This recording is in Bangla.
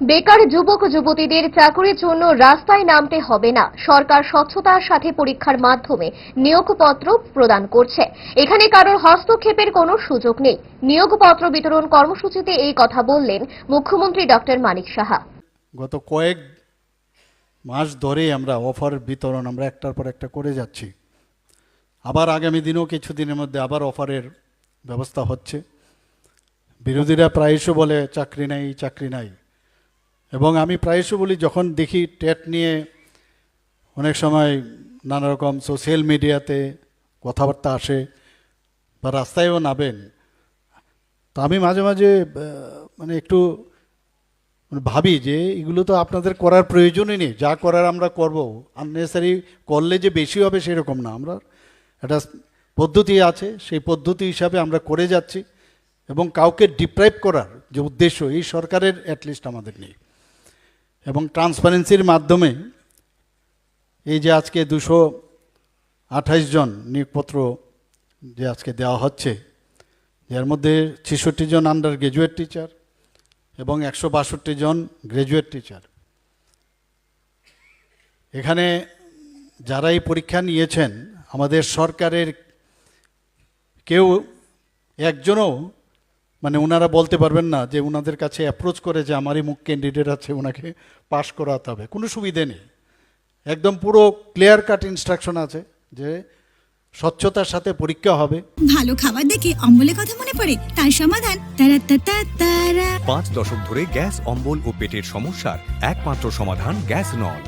বেকার যুবক যুবতীদের চাকরির জন্য রাস্তায় নামতে হবে না। সরকার স্বচ্ছতার সাথে পরীক্ষার মাধ্যমে নিয়োগপত্র প্রদান করছে। এখানে কারোর হস্তক্ষেপের কোনো সুযোগ নেই। নিয়োগপত্র বিতরণ কর্মসূচিতে এই কথা বললেন মুখ্যমন্ত্রী ডক্টর মানিক সাহা। গত কয়েক মাস ধরে আমরা অফার বিতরণ আমরা একটার পর একটা করে যাচ্ছি। আবার আগামী দিনেও কিছুদিনের মধ্যে আবার অফারের ব্যবস্থা হচ্ছে। বিরোধীরা প্রায়শ বলে চাকরি নাই, এবং আমি প্রায়শ বলি, যখন দেখি টেট নিয়ে অনেক সময় নানা রকম সোশ্যাল মিডিয়াতে কথাবার্তা আসে বা রাস্তায়ও নামেন, তো আমি মাঝে মাঝে একটু ভাবি যে এগুলো তো আপনাদের করার প্রয়োজনই নেই। যা করার আমরা করব, আননেসারি করলে যে বেশি হবে সেরকম না। আমরা একটা পদ্ধতি আছে, সেই পদ্ধতি হিসাবে আমরা করে যাচ্ছি, এবং কাউকে ডিপ্রাইভ করার যে উদ্দেশ্য এই সরকারের অ্যাটলিস্ট আমাদের নেই। এবং ট্রান্সপারেন্সির মাধ্যমে এই যে আজকে 228 জন নিয়োগপত্র যে আজকে দেওয়া হচ্ছে, এর মধ্যে 66 জন আন্ডার গ্র্যাজুয়েট টিচার এবং 162 জন গ্র্যাজুয়েট টিচার। এখানে যারা এই পরীক্ষা নিয়েছেন, আমাদের সরকারের কেউ একজনও ওনারা বলতে পারবেন না যে ওনাদের কাছে অ্যাপ্রোচ করে যে আমারই মুখ ক্যান্ডিডেট আছে, ওনাকে পাশ করাতে হবে। কোনো সুবিধে নেই। একদম পুরো ক্লিয়ার কাট ইনস্ট্রাকশন আছে যে স্বচ্ছতার সাথে পরীক্ষা হবে। ভালো খাবার দেখে অম্বলের কথা মনে পড়ে, তার সমাধান তারা। 5 দশক ধরে গ্যাস, অম্বল ও পেটের সমস্যার একমাত্র সমাধান গ্যাস নল।